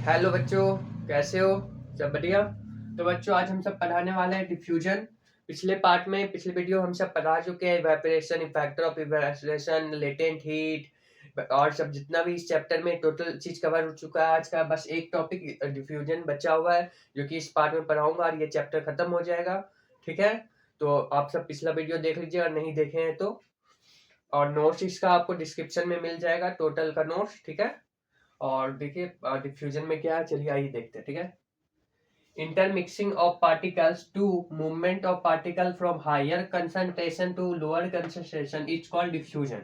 Hello बच्चों, कैसे हो? सब बढ़िया। तो बच्चों, आज हम सब पढ़ाने वाले हैं डिफ्यूजन। पिछले वीडियो हम सब पढ़ा चुके हैं evaporation, factor of evaporation, latent heat और सब जितना भी इस चैप्टर में टोटल चीज कवर हो चुका है। आज का बस एक टॉपिक डिफ्यूजन बचा हुआ है जो कि इस पार्ट में पढ़ाऊंगा और ये चैप्टर खत्म हो जाएगा। ठीक है, तो आप सब पिछला वीडियो देख लीजिए और नहीं देखे हैं तो। और नोट्स इसका आपको डिस्क्रिप्शन में मिल जाएगा, टोटल का नोट्स। ठीक है, और देखिए डिफ्यूजन में क्या है, चलिए आइए देखते हैं। ठीक है, intermixing of particles to movement of particle from higher concentration to lower concentration is called diffusion।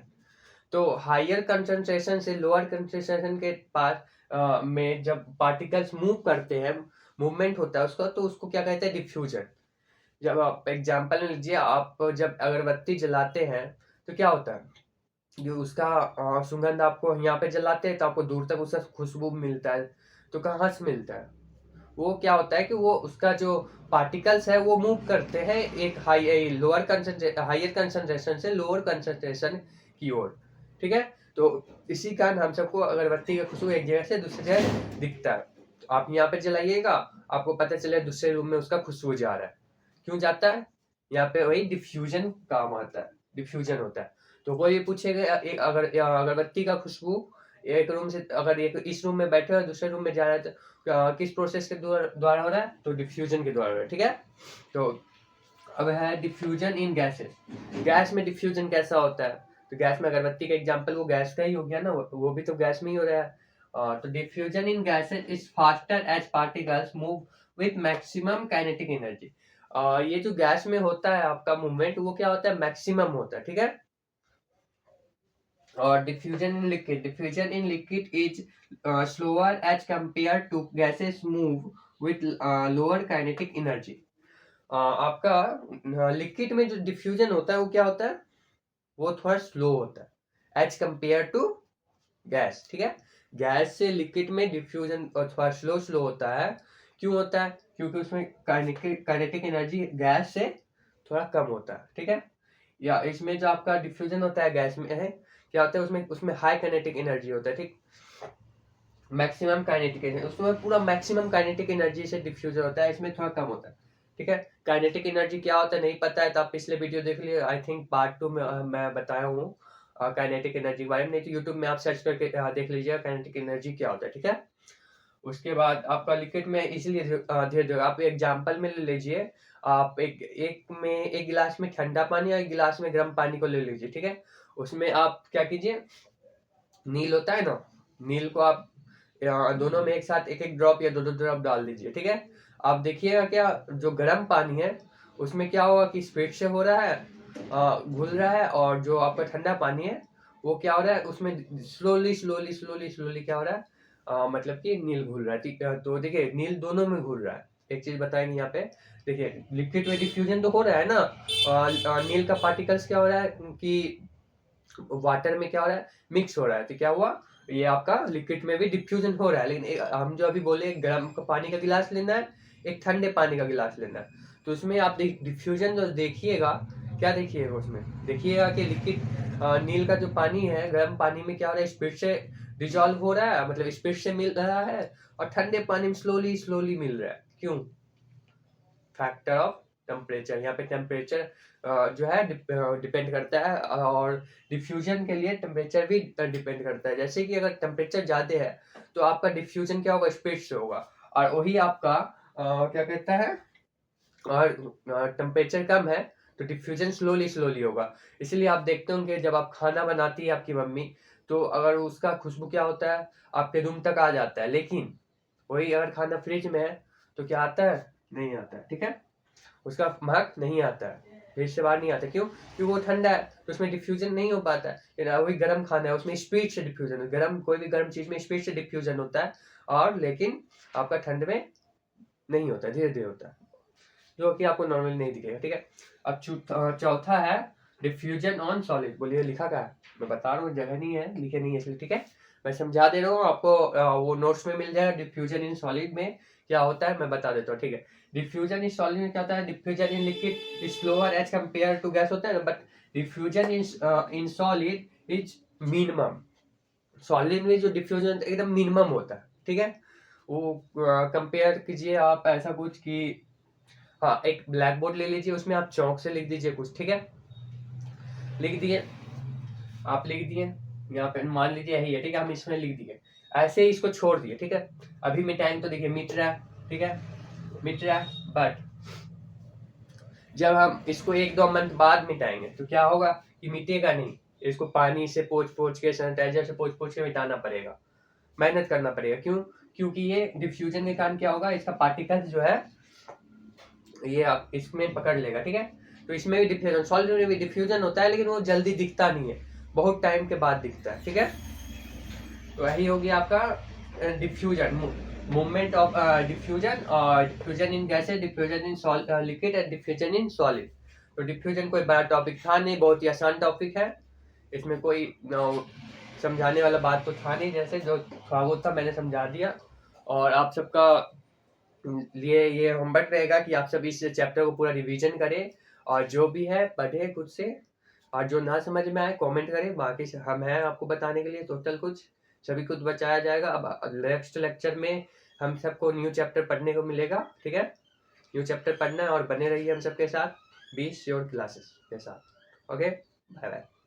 तो हायर कंसंट्रेशन से लोअर कंसंट्रेशन के पास में जब पार्टिकल्स मूव करते हैं, मूवमेंट होता है उसका, तो उसको क्या कहते हैं? डिफ्यूजन। जब आप एग्जांपल लीजिए, आप जब अगरबत्ती जलाते हैं तो क्या होता है, जो उसका सुगंध आपको यहाँ पे जलाते हैं तो आपको दूर तक उसका खुशबू मिलता है। तो कहाँ से मिलता है? वो क्या होता है कि वो उसका जो पार्टिकल्स है वो मूव करते हैं एक हायर कंसंट्रेशन से लोअर कंसंट्रेशन की ओर। ठीक है, तो इसी कारण हम सबको अगरबत्ती का खुशबू एक जगह से दूसरी जगह दिखता है। तो आप यहाँ पे जलाइएगा, आपको पता चले दूसरे रूम में उसका खुशबू जा रहा है। क्यों जाता है? यहाँ पे वही डिफ्यूजन काम आता है, डिफ्यूजन होता है। तो वो ये पूछेगा, एक अगरबत्ती का खुशबू एक रूम से, अगर एक इस रूम में बैठे हो दूसरे रूम में जा रहा है, तो किस प्रोसेस के द्वारा हो रहा है? तो डिफ्यूजन के द्वारा हो रहा है। ठीक है, तो अब है डिफ्यूजन इन गैसेस। गैस में डिफ्यूजन कैसा होता है? तो गैस में अगरबत्ती का एग्जांपल वो गैस का ही हो गया ना, वो भी तो गैस में ही हो रहा है। तो diffusion in gases is faster as particles move with maximum kinetic energy. ये जो गैस में होता है आपका मूवमेंट, वो क्या होता है? मैक्सिमम होता है। ठीक है, और diffusion in liquid is slower as compare to gases move with lower kinetic energy. आपका लिक्विड में जो डिफ्यूजन होता है वो क्या होता है? वो थोड़ा स्लो होता है एज कंपेयर टू गैस। ठीक है, गैस से लिक्विड में डिफ्यूजन थोड़ा स्लो स्लो होता है। क्यों होता है? क्योंकि उसमें काइनेटिक एनर्जी गैस से थोड़ा कम होता है। ठीक है, या इसमें जो आपका डिफ्यूजन होता है गैस में है, क्या होता है उसमें उसमें हाई काइनेटिक एनर्जी होता है। ठीक, मैक्सिमम काइनेटिक एनर्जी, उसमें पूरा मैक्सिमम काइनेटिक एनर्जी से डिफ्यूजन होता है, इसमें थोड़ा कम होता है। ठीक है, काइनेटिक एनर्जी क्या होता है नहीं पता है तो आप पिछले वीडियो देख लिए, आई थिंक पार्ट 2 में मैं बताया हूँ काइनेटिक एनर्जी के बारे में। नहीं तो यूट्यूब में आप सर्च करके देख लीजिएगा काइनेटिक एनर्जी क्या होता है। ठीक है, उसके बाद आपका लिक्विड में इसलिए धीरे धीरे आप एग्जाम्पल में ले लीजिए। आप एक गिलास में ठंडा पानी और एक गिलास में गर्म पानी को ले लीजिए। ठीक है, उसमें आप क्या कीजिए, नील होता है ना, नील को आप दोनों में एक साथ एक एक ड्रॉप या दो दो ड्रॉप डाल दीजिए। ठीक है, आप देखिएगा क्या जो गर्म पानी है उसमें क्या होगा कि स्पीड से हो रहा है, घुल रहा है, और जो आपका ठंडा पानी है वो क्या हो रहा है, उसमें स्लोली स्लोली स्लोली स्लोली क्या हो रहा है, मतलब कि नील घुल रहा है। ठीक है, तो देखिए नील दोनों में घुल रहा है। एक चीज बताएंगे यहाँ पे, देखिए लिक्विड में डिफ्यूजन तो हो रहा है ना, नील का पार्टिकल्स क्या हो रहा है कि वाटर में क्या हो रहा है, मिक्स हो रहा है। तो क्या हुआ, ये आपका लिक्विड में भी डिफ्यूजन हो रहा है। लेकिन हम जो अभी बोले गर्म पानी का गिलास लेना है, एक ठंडे पानी का गिलास लेना है, तो उसमें आप डिफ्यूजन जो देखिएगा, क्या देखिएगा उसमें, देखिएगा कि लिक्विड नील का जो पानी है गर्म पानी में क्या हो रहा है, स्पीड से डिजॉल्व हो रहा है, मतलब स्पीड से मिल रहा है, और ठंडे पानी में स्लोली स्लोली मिल रहा है। क्यों? Factor of temperature. यहाँ पे टेम्परेचर जो है डिपेंड करता है, और डिफ्यूजन के लिए टेम्परेचर भी डिपेंड करता है। जैसे कि अगर टेम्परेचर ज़्यादा है तो आपका डिफ्यूजन क्या होगा, स्पीड से होगा, और वही आपका क्या कहता है, और टेम्परेचर कम है तो डिफ्यूजन स्लोली स्लोली होगा। इसलिए आप देखते होंगे जब आप खाना बनाती है आपकी मम्मी, तो अगर उसका खुशबू क्या होता है, आपके रूम तक आ जाता है। लेकिन वही अगर खाना फ्रिज में है तो क्या आता है? नहीं आता है। ठीक है, उसका महक नहीं आता है, फ्रिज से बाहर नहीं आता। क्यों? क्योंकि वो ठंडा है तो उसमें डिफ्यूजन नहीं हो पाता है। लेकिन वही गर्म खाना है, उसमें स्पीड से डिफ्यूजन है, गर्म कोई भी गर्म चीज में स्पीड से डिफ्यूजन होता है, और लेकिन आपका ठंड में नहीं होता, धीरे धीरे होता है, जो कि आपको नॉर्मली नहीं दिखेगा। ठीक है, अब चौथा है डिफ्यूजन ऑन सॉलिड। बोलिए लिखा क्या है? मैं बता रहा हूँ, जगह नहीं है, लिखे नहीं है इसलिए। ठीक है, मैं समझा दे रहा हूँ आपको, वो नोट्स में मिल जाएगा। डिफ्यूजन इन सॉलिड में क्या होता है मैं बता देता हूँ। ठीक है, डिफ्यूजन इन सॉलिड में क्या होता है, diffusion in liquid is slower as compare to gas होता है ना, but diffusion in solid is minimum. Solid में जो डिफ्यूजन एकदम मिनिमम होता है। ठीक है, वो कंपेयर कीजिए आप ऐसा कुछ कि हाँ, एक ब्लैक बोर्ड ले लीजिए, उसमें आप चौक से लिख दीजिए कुछ, ठीक है। लिख दिए, आप लिख दिए, यहाँ पे मान लीजिए यही है, ठीक है, हम इसमें लिख दिए, ऐसे ही इसको छोड़ दिए, ठीक है। अभी मिटाएंगे तो देखिए मिट रहा है, ठीक है, मिट रहा है। बट जब हम इसको 1-2 मंथ बाद मिटाएंगे तो क्या होगा कि मिटेगा नहीं, इसको पानी से पोंछ पोंछ के, सैनिटाइजर से पोंछ पोंछ के मिटाना पड़ेगा, मेहनत करना पड़ेगा। क्यों? क्योंकि ये डिफ्यूजन के कारण क्या होगा, इसका पार्टिकल्स जो है ये आप इसमें पकड़ लेगा, ठीक है। तो इसमें भी डिफ्यूजन, सॉलिड में भी डिफ्यूजन होता है, लेकिन वो जल्दी दिखता नहीं है, बहुत टाइम के बाद दिखता है, ठीक है। तो वही हो गया आपका डिफ्यूजन, मूवमेंट ऑफ डिफ्यूजन, और diffusion in gases, diffusion in liquid and diffusion in solid. तो डिफ्यूजन कोई बड़ा टॉपिक था नहीं, बहुत ही आसान टॉपिक है, इसमें कोई समझाने वाला बात तो था नहीं, जैसे जो था वो था मैंने समझा दिया। और आप सबका लिए ये होमवर्क रहेगा कि आप सब इस चैप्टर को पूरा रिवीजन करें, और जो भी है पढ़े खुद से, और जो ना समझ में आए कमेंट करें, बाकी से हम हैं आपको बताने के लिए, टोटल कुछ सभी कुछ बताया जाएगा। अब नेक्स्ट लेक्चर में हम सबको न्यू चैप्टर पढ़ने को मिलेगा, ठीक है। न्यू चैप्टर पढ़ना है और बने रहिए हम सबके साथ 20 योर क्लासेस के साथ। Okay, bye bye.